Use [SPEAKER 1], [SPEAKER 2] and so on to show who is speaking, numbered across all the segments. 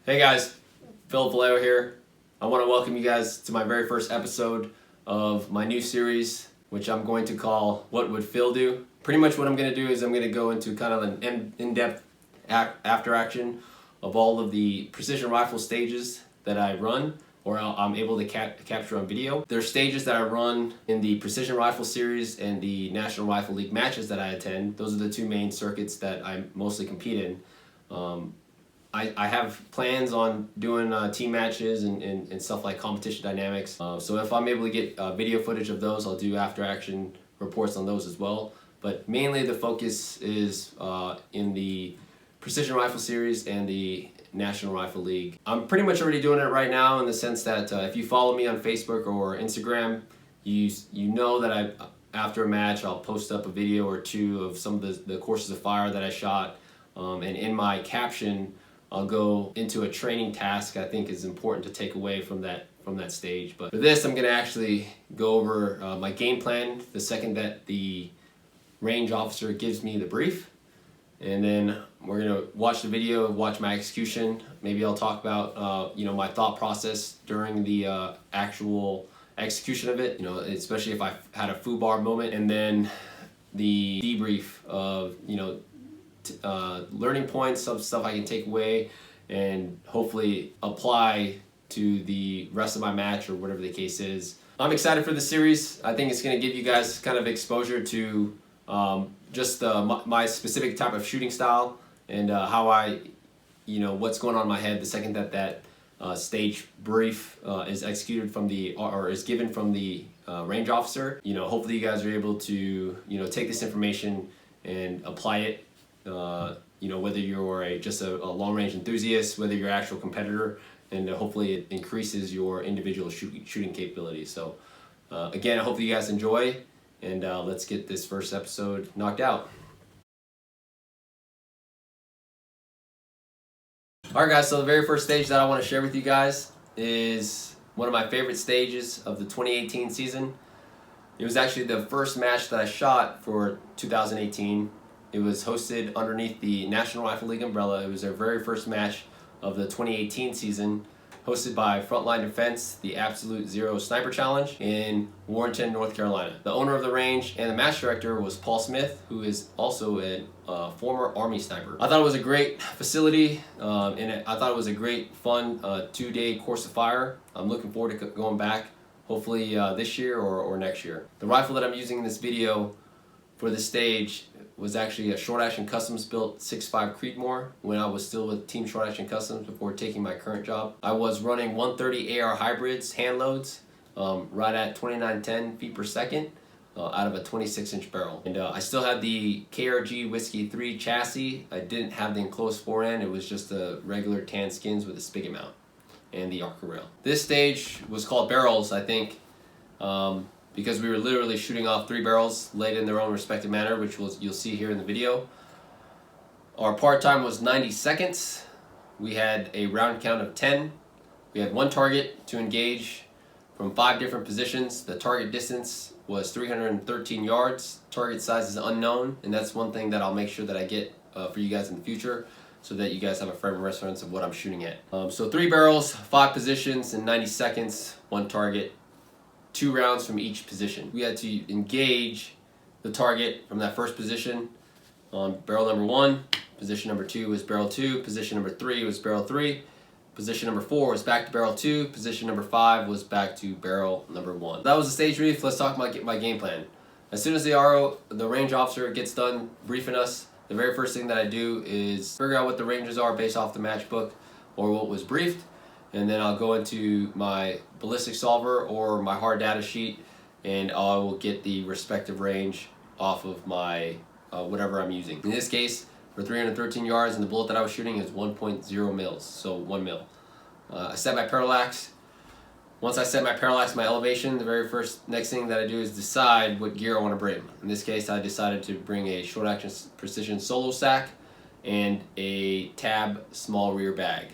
[SPEAKER 1] Hey guys, Phil Vallejo here. I want to welcome you guys to my very first episode of my new series, which I'm going to call What Would Phil Do? Pretty much what I'm going to do is I'm going to go into kind of an in-depth after action of all of the precision rifle stages that I run or I'm able to capture on video. There's stages that I run in the Precision Rifle Series and the National Rifle League matches that I attend. Those are the two main circuits that I mostly compete in. I have plans on doing team matches and stuff like competition dynamics. So if I'm able to get video footage of those, I'll do after action reports on those as well. But mainly the focus is in the Precision Rifle Series and the National Rifle League. I'm pretty much already doing it right now in the sense that if you follow me on Facebook or Instagram, you know that after a match I'll post up a video or two of some of the courses of fire that I shot, and in my caption I'll go into a training task I think is important to take away from that stage. But for this, I'm going to actually go over my game plan the second that the range officer gives me the brief, and then we're going to watch the video, watch my execution. Maybe I'll talk about my thought process during the actual execution of it, especially if I had a foobar moment, and then the debrief of learning points, some stuff I can take away and hopefully apply to the rest of my match or whatever the case is. I'm excited for the series. I think it's going to give you guys kind of exposure to just my specific type of shooting style and how I, what's going on in my head the second that stage brief is executed from or is given from the range officer. Hopefully you guys are able to take this information and apply it. Whether you're just a long-range enthusiast, whether you're an actual competitor, and hopefully it increases your individual shooting capabilities. So again, I hope you guys enjoy, and let's get this first episode knocked out. Alright guys, so the very first stage that I want to share with you guys is one of my favorite stages of the 2018 season. It was actually the first match that I shot for 2018. It was hosted underneath the National Rifle League umbrella. It was their very first match of the 2018 season, hosted by Frontline Defense, the Absolute Zero Sniper Challenge in Warrenton, North Carolina. The owner of the range and the match director was Paul Smith, who is also a former Army sniper. I thought it was a great facility, and I thought it was a great, fun 2-day course of fire. I'm looking forward to going back, hopefully this year or next year. The rifle that I'm using in this video for this stage was actually a Short Action Customs built 6.5 Creedmoor when I was still with Team Short Action Customs before taking my current job. I was running 130 AR hybrids, hand loads, right at 2910 feet per second out of a 26-inch barrel. And I still had the KRG Whiskey 3 chassis. I didn't have the enclosed forend. It was just a regular tan skins with a spigot mount and the Arca rail. This stage was called barrels, I think, because we were literally shooting off 3 barrels laid in their own respective manner, which you'll see here in the video. Our part time was 90 seconds. We had a round count of 10. We had 1 target to engage from 5 different positions. The target distance was 313 yards. Target size is unknown, and that's one thing that I'll make sure that I get for you guys in the future, so that you guys have a frame of reference of what I'm shooting at. So 3 barrels, 5 positions in 90 seconds, 1 target. 2 rounds from each position. We had to engage the target from that first position on barrel number 1. Position number 2 was barrel 2. Position number 3 was barrel 3. Position number 4 was back to barrel 2. Position number 5 was back to barrel number 1. That was the stage brief. Let's talk about my game plan. As soon as the range officer gets done briefing us, the very first thing that I do is figure out what the ranges are based off the match book or what was briefed. And then I'll go into my ballistic solver or my hard data sheet, and I will get the respective range off of my whatever I'm using. In this case, for 313 yards, and the bullet that I was shooting is 1.0 mils, so 1 mil. I set my parallax. Once I set my parallax, my elevation, the very next thing that I do is decide what gear I want to bring. In this case, I decided to bring a Short Action Precision solo sack and a tab small rear bag.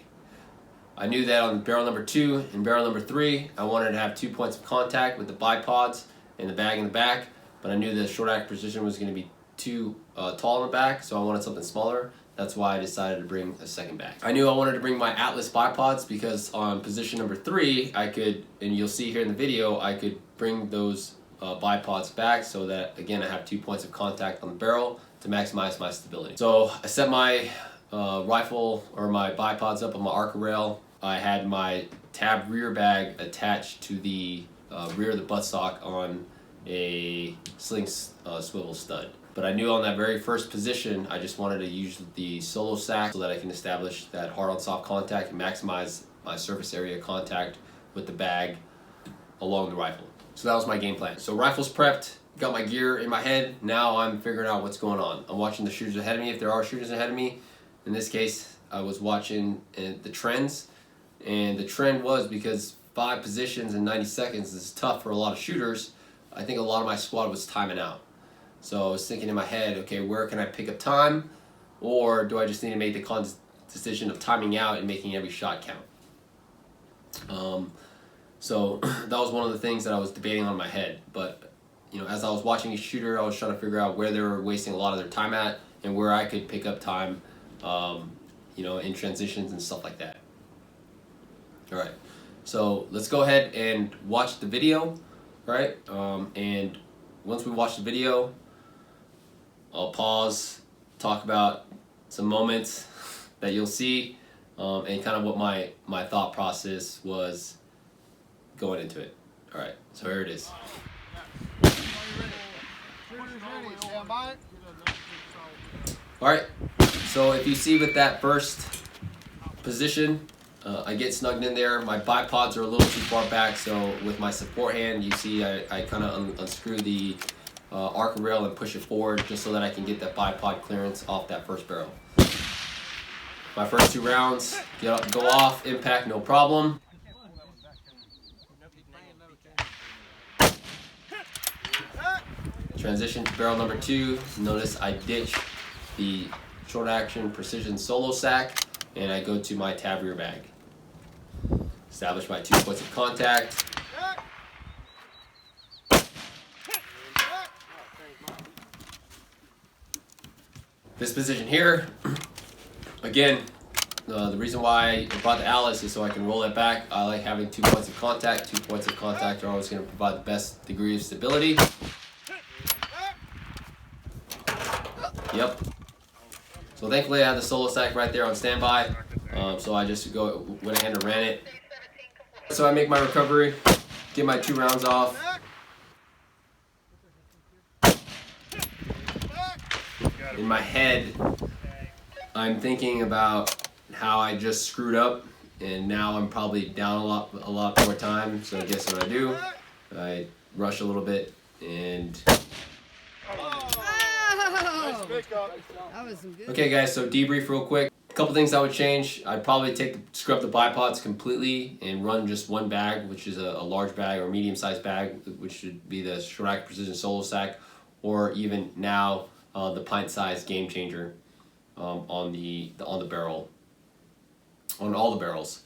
[SPEAKER 1] I knew that on barrel number 2 and barrel number 3, I wanted to have 2 points of contact with the bipods and the bag in the back, but I knew the Short Action Precision was going to be too tall in the back, so I wanted something smaller. That's why I decided to bring a second bag. I knew I wanted to bring my Atlas bipods because on position number 3, I could, and you'll see here in the video, I could bring those bipods back so that, again, I have 2 points of contact on the barrel to maximize my stability. So I set my rifle or my bipods up on my Arca rail. I had my tab rear bag attached to the rear of the buttstock on a sling swivel stud. But I knew on that very first position, I just wanted to use the solo sack so that I can establish that hard on soft contact and maximize my surface area contact with the bag along the rifle. So that was my game plan. So rifle's prepped, got my gear in my head. Now I'm figuring out what's going on. I'm watching the shooters ahead of me, if there are shooters ahead of me. In this case, I was watching the trends, and the trend was because 5 positions in 90 seconds is tough for a lot of shooters. I think a lot of my squad was timing out. So I was thinking in my head, okay, where can I pick up time? Or do I just need to make the decision of timing out and making every shot count? So that was one of the things that I was debating on in my head. But you know, as I was watching each shooter, I was trying to figure out where they were wasting a lot of their time at and where I could pick up time, you know, in transitions and stuff like that. All right, so let's go ahead and watch the video, right? And once we watch the video, I'll pause, talk about some moments that you'll see, and kind of what my thought process was going into it. All right, so here it is. All right, so if you see with that first position, I get snugged in there. My bipods are a little too far back, so with my support hand, you see I kind of unscrew the Arca rail and push it forward just so that I can get that bipod clearance off that first barrel. My first 2 rounds go off, impact, no problem. Transition to barrel number 2. Notice I ditch the short action precision solo sack and I go to my tab rear bag. Establish my 2 points of contact. This position here, again, the reason why I brought the Atlas is so I can roll it back. I like having 2 points of contact. 2 points of contact are always going to provide the best degree of stability. Yep. So thankfully I have the solo sack right there on standby. So I just went ahead and ran it. So I make my recovery, get my 2 rounds off. In my head, I'm thinking about how I just screwed up, and now I'm probably down a lot more time. So guess what I do? I rush a little bit and. Okay, guys. So debrief real quick. A couple things I would change. I'd probably scrub the bipods completely and run just 1 bag, which is a large bag or medium-sized bag, which should be the short action precision solo sack, or even now. The pint-sized game changer on the barrel, on all the barrels,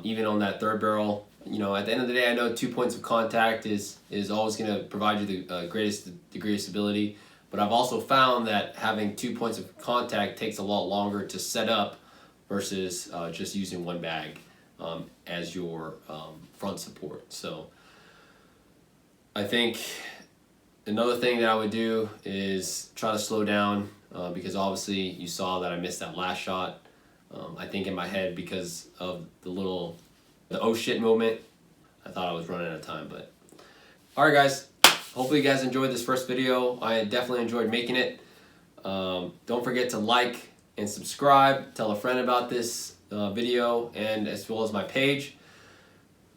[SPEAKER 1] even on that 3rd barrel. You know, at the end of the day, I know 2 points of contact is always going to provide you the greatest degree of stability. But I've also found that having 2 points of contact takes a lot longer to set up versus just using 1 bag as your front support. So I think. Another thing that I would do is try to slow down because obviously you saw that I missed that last shot. I think in my head because of the oh shit moment, I thought I was running out of time. But alright guys, hopefully you guys enjoyed this first video. I definitely enjoyed making it. Don't forget to like and subscribe, tell a friend about this video, and as well as my page.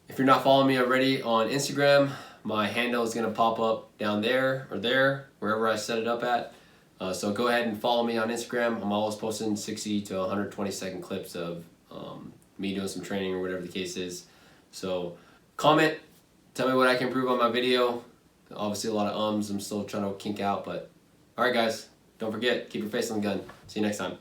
[SPEAKER 1] If you're not following me already on Instagram, my handle is going to pop up down there or there, wherever I set it up at. So go ahead and follow me on Instagram. I'm always posting 60 to 120 second clips of me doing some training or whatever the case is. So comment, tell me what I can improve on my video. Obviously a lot of ums I'm still trying to kink out, but alright guys, don't forget, keep your face on the gun. See you next time.